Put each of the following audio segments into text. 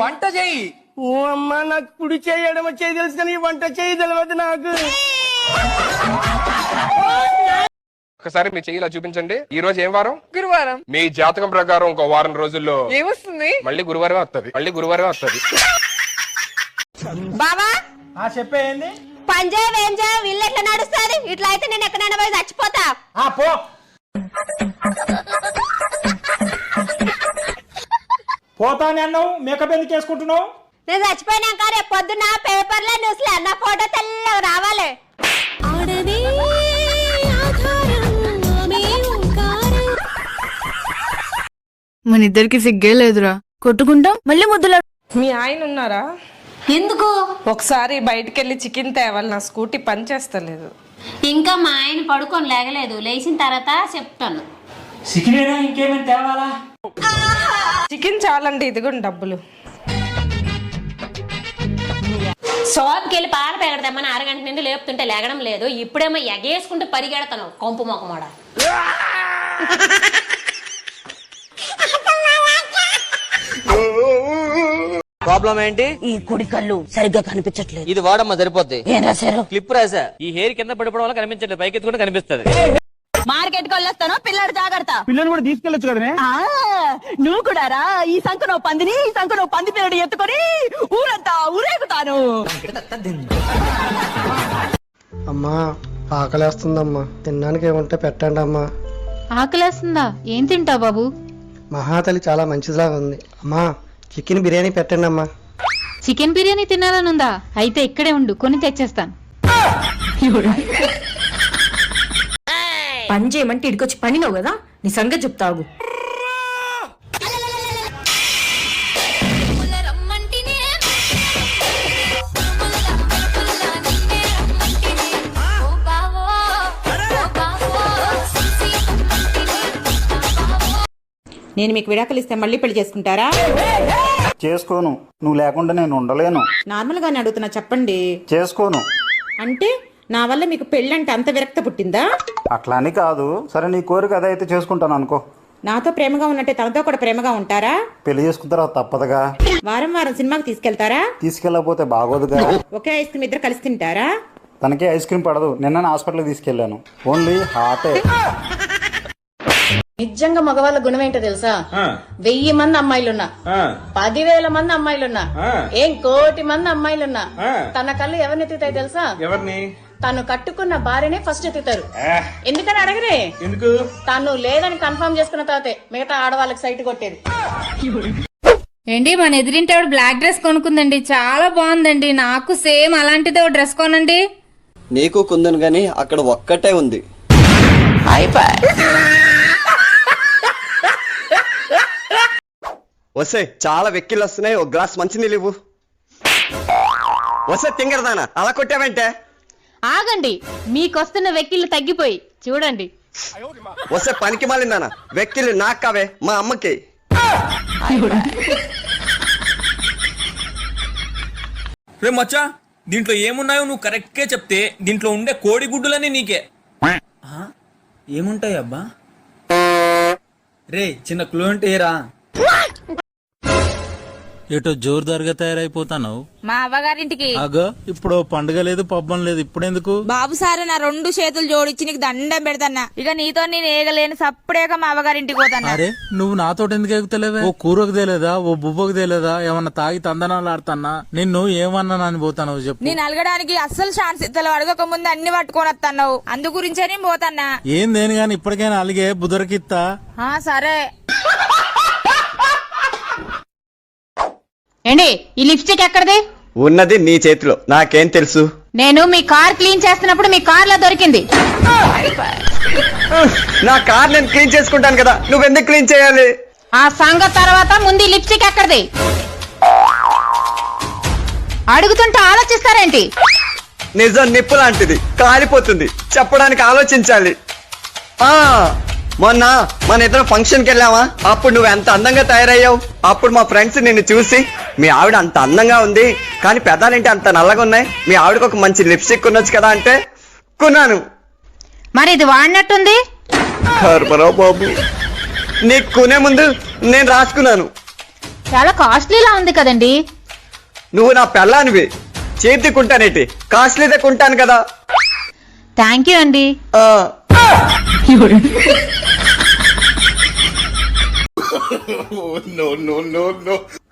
వంట చెయ్యి. ఓ అమ్మా, నాకు కుడి చేయడం వచ్చేది తెలుసు కానీ వంట చేయి తెలియదు నాకు. ఒకసారి మీ చెయ్యిలా చూపించండి. ఈ రోజు ఏం వారం? గురువారం. మీ జాతకం ప్రకారం ఇంకో వారం రోజుల్లో ఏమొస్తుంది? మళ్ళీ గురువారమే వస్తుంది. బావా చెప్పేయండి. పంజాబ్ ఏం చేయ వీళ్ళు ఎట్లా నడుస్తుంది? ఇట్లా అయితే నేను ఎక్కడైనా పోయి చచ్చిపోతా. పో. పోతానే అన్నావు, మేకప్ ఎందుకు చేసుకుంటున్నావు? నేను చచ్చిపోయినాక రేపు పొద్దున్న పేపర్లో న్యూస్లో నా ఫోటో తెల్లగా రావాలి. మన ఇద్దరికి సిగ్గే లేదురా, కొట్టుకుంటాం మళ్ళీ ముద్దులా. మీ ఆయన ఉన్నారా? ఎందుకు? ఒకసారి బయటకెళ్ళి చికెన్ తేవాలి, నా స్కూటీ పని చేస్తలేదు. ఇంకా మా ఆయన పడుకొని లేగలేదు, లేచిన తర్వాత చెప్తాను. చికెనేనా ఇంకేమైనా తేవాలా? చికెన్ చాలండి, ఇదిగోండి డబ్బులు. షాప్కి వెళ్ళి పాలు పెగడతామని అరగంట నుండి లేపుతుంటే లేగడం లేదు, ఇప్పుడేమో ఎగేసుకుంటూ పరిగెడతాను కొంపు మొక్కమాడ. ప్రాబ్లం ఏంటి? ఈ కుడి కళ్ళు సరిగ్గా కనిపించట్లేదు. ఇది వాడమ్మా సరిపోద్ది. ఏం రాశారు? క్లిప్ రాసా. ఈ హెయిర్ కింద పడిపోవడం వల్ల కనిపించట్లేదు, పైకి ఎత్తుకుంటే కనిపిస్తుంది. మార్కెట్ కి వెళ్ళొస్తాను, పిల్లడు జాగ్రత్త. పిల్లలు కూడా తీసుకెళ్ళొచ్చు కదనే. నువ్వు కూడా రా. ఈ సంఖ పందిని, ఈ సంఖ పంది పిల్లడు ఎత్తుకొని ఊరంతా ఊరేగుతాను. అమ్మా ఆకలేస్తుందమ్మా, తినడానికి ఏముంటే పెట్టండి అమ్మా. ఆకలేస్తుందా? ఏం తింటావు బాబు? మహాతలి చాలా మంచిదిలా ఉంది అమ్మా, చికెన్ బిర్యానీ పెట్టండి అమ్మా. చికెన్ బిర్యానీ తినాలనుందా? అయితే ఇక్కడే ఉండు, కొని తెచ్చేస్తాను. పని చేయమంటే ఇడికొచ్చి పనినావు కదా, నీ సంగతి చెప్తావు. నేను మీకు విడాకులు ఇస్తే మళ్ళీ పెళ్లి చేసుకుంటారా? చేసుకోను. నువ్వు లేకుండా నేను ఉండలేను. నార్మల్ గానే అడుగుతున్నా, చెప్పండి. చేసుకోను. అంటే నా వల్ల మీకు పెళ్ళంటే అంత విరక్త పుట్టిందా? అట్లా అని కాదు. సరే నీ కోరిక అదే అయితే చేసుకుంటాను అనుకో. నాతో ప్రేమగా ఉన్నట్టే తనతో కూడా ప్రేమగా ఉంటారా? పెళ్లి చేసుకున్న తర్వాత తప్పదుగా. వారం వారం సినిమాకి తీసుకెళ్తారా? తీసుకెళ్ళకపోతే బాగోదుగా. ఒకే ఐస్ క్రీమ్ ఇద్దరు కలిసి తింటారా? తనకే ఐస్ క్రీమ్ పడదు. నిన్న హాస్పిటల్కి తీసుకెళ్లాను, ఓన్లీ హాటే. నిజంగా మగవాళ్ళ గుణం ఏంటో తెలుసా? 1000 మంది అమ్మాయిలున్నా, 10,000 మంది అమ్మాయిలున్నా, ఏం 1,00,00,000 మంది అమ్మాయిలున్నా, తన కళ్ళు ఎవరిని ఎత్తుతాయి తెలుసా? ఎవరిని? తను కట్టుకున్న భార్యనే ఫస్ట్ ఎత్తుతారు. ఎందుకని అడగరే? ఎందుకు? తను లేదని కన్ఫర్మ్ చేసుకున్న తర్వాతే మిగతా ఆడవాళ్ళకి సైట్ కొట్టేది. ఏంటి, మన ఎదురింటి ఆవిడ బ్లాక్ డ్రెస్ కొనుక్కుందండి, చాలా బాగుందండి. నాకు సేమ్ అలాంటిది ఒక డ్రెస్ కొనండి. నీకు కుందను గాని అక్కడ ఒక్కటే ఉంది. వస్తే చాలా వెక్కిళ్ళు వస్తున్నాయి, ఒక గ్లాస్ మంచినీళ్ళు ఇవ్వు. వస్తే తింగరదానా అలా కొట్టావంటే? ఆగండి, మీకొస్తున్న వెక్కిళ్ళు తగ్గిపోయి చూడండి. వస్తే పనికి మాలిందానా, వెక్కిళ్ళు నాకు కావే, మా అమ్మకి. రే మచ్చా, దీంట్లో ఏమున్నాయో నువ్వు కరెక్ట్ గా చెప్తే దీంట్లో ఉండే కోడి గుడ్డులని నీకే. ఏముంటాయి అబ్బా? రే చిన్న క్లూ అంటే ఏరా? ఏటో జోరుదారుగా తయారైపోతాను. మా అవ్వగారింటికి. అగో ఇప్పుడు పండుగ లేదు, పబ్బం లేదు, ఇప్పుడెందుకు? బాబు సారు నా 2 చేతులు జోడించి నీకు దండం పెడతాన్నా. ఇక నీతో నేను ఏగలేను, సప్పుడేక మా అవ్వగారింటికి పోతాను. అరే నువ్వు నాతో ఎందుకు ఎగుతలేవే? ఓ కూరకు తేలేదా, ఓ బువ్వకు తేలేదా? ఏమన్నా తాగి తందనాలు ఆడుతున్నా? నిన్ను ఏమన్నానని పోతాను చెప్పు. నేను అలగడానికి అస్సలు ఛాన్స్ ఇత్తలు అడగక ముందు అన్ని పట్టుకొని వస్తున్నావు, అందు గురించే నేను పోతాన్నా. ఏం దేని గాని ఇప్పటికైనా అలిగే బుదరకిత్తా. సరే. ఏంటి ఈ లిప్స్టిక్ ఎక్కడిది? ఉన్నది నీ చేతిలో, నాకేం తెలుసు? నేను మీ కార్ క్లీన్ చేస్తున్నప్పుడు మీ కార్ లో దొరికింది. నా కార్ నేను క్లీన్ చేసుకుంటాను కదా, నువ్వెందుకు క్లీన్ చేయాలి? ఆ సంగతి తర్వాత ముందు లిప్స్టిక్ ఎక్కడిది? అడుగుతుంటే ఆలోచిస్తారేంటి? నిజం నిప్పు లాంటిది, కాలిపోతుంది, చెప్పడానికి ఆలోచించాలి. మొన్న మన ఇద్దరు ఫంక్షన్ కి వెళ్ళావా, అప్పుడు నువ్వు ఎంత అందంగా తయారయ్యావు. అప్పుడు మా ఫ్రెండ్స్ నిన్ను చూసి మీ ఆవిడ అంత అందంగా ఉంది కానీ పెదాలేంటి అంత నల్లగా ఉన్నాయి, మీ ఆవిడకు ఒక మంచి లిప్స్టిక్ కొనొచ్చు కదా అంటే కొన్నాను. మరి ఇది వాడినట్టుంది. బాబు నీకు కొనే ముందు నేను రాసుకున్నాను. చాలా కాస్ట్లీలా ఉంది కదండి. నువ్వు నా పెళ్ళానివి, చేతి కుంటానేటి, కాస్ట్లీదే కొంటాను కదా. థ్యాంక్ యూ అండి.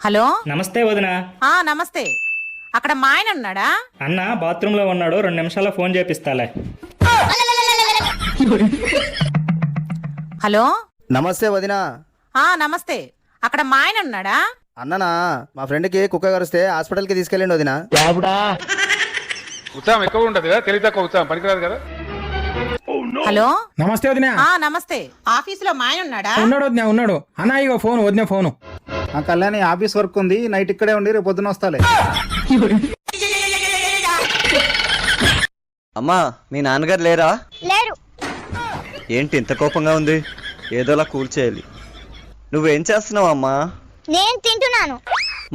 హలో, నమస్తే వదినా. నమస్తే. అక్కడ మా ఆయన ఉన్నాడా? అన్న బాత్రూమ్ లో ఉన్నాడు, 2 నిమిషాల్లో ఫోన్ చేపిస్తాలే. హలో, నమస్తే వదినా. నమస్తే. అక్కడ మా ఆయన ఉన్నాడా? అన్ననా మా ఫ్రెండ్ కి కుక్క కరిస్తే హాస్పిటల్ కి తీసుకెళ్ళండి వదినా. ఉత్సాహం ఎక్కువ ఉంటది కదా, తెలివి తక్కువ ఉత్సాహం పనికిరాదు కదా. హలో, నమస్తే వదినా. నమస్తే. ఆఫీసులో మా ఆయన ఉన్నాడా? ఉన్నాడు వదినా, ఉన్నాడు. అన్న ఇగో ఫోన్, వదిన ఫోను. ఆ కళ్యాణి ఆఫీస్ వర్క్ ఉంది, నైట్ ఇక్కడే ఉండి రేపు పొద్దున వస్తాలే. అమ్మా, మీ నాన్నగారు లేరా? లేరు. ఏంటి ఇంత కోపంగా ఉంది? ఏదోలా కూల్ చేయాలి. నువ్వేం చేస్తున్నావు అమ్మా? నేను తింటున్నాను.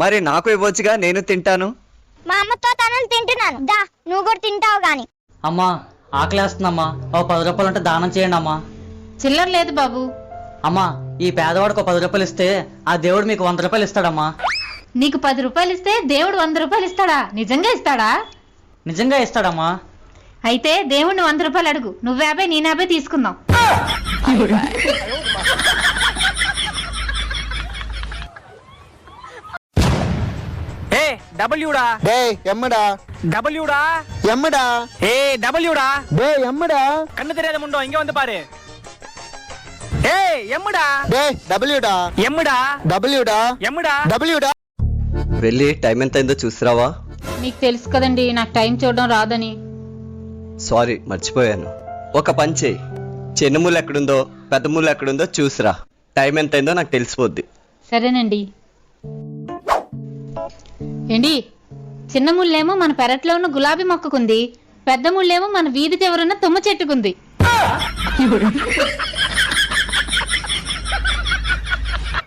మరి నాకు ఇవ్వచ్చుగా, నేను తింటాను. మా అమ్మతో తనలు తింటున్నాను. దా, నువ్వు కూడా తింటావు గాని. అమ్మా ఆకలేస్తుందమ్మా, ఓ 10 రూపాయలు ఉంటే దానం చేయండి అమ్మా. చిల్లర లేదు బాబు. అమ్మా ఈ పేదవాడికి 10 రూపాయలు ఇస్తే ఆ దేవుడు మీకు 100 రూపాయలు ఇస్తాడమ్మా. నీకు 10 రూపాయలు ఇస్తే దేవుడు 100 రూపాయలు ఇస్తాడా? నిజంగా ఇస్తాడా? నిజంగా ఇస్తాడమ్మా. అయితే దేవుడిని 100 రూపాయలు అడుగు. నువ్వు 50, నేను 50 తీసుకుందాం. డబ్ల్యూడా డే ఎమ్మడా, డబ్ల్యూడా ఎమ్మడా, ఏ డబ్ల్యూడా డే ఎమ్మడా, కన్ను తెరియాத ముండో ఇంక வந்து பாரு. ఏ ఎమ్ముడా, డే డబ్ల్యూడా, ఎమ్ముడా, డబ్ల్యూడా, ఎమ్ముడా, డబ్ల్యూడా. వెళ్ళి టైం ఎంత అయిందో చూసిరావా? మీకు తెలుసు కదండి నాకు టైం చూడడం రాదని. సారీ, మర్చిపోయాను. ఒక పని చేయి, చిన్న ముళ్ళు ఎక్కడుందో పెద్ద ముళ్ళు ఎక్కడుందో చూసిరా. టైం ఎంత అయిందో నాకు తెలిసిపోద్ది. సరేనండి. ఏంటి, చిన్న ముళ్ళేమో మన పెరట్లో ఉన్న గులాబీ మొక్కకుంది, పెద్ద ముళ్ళేమో మన వీధి చివరున్న తుమ్మ చెట్టుకుంది.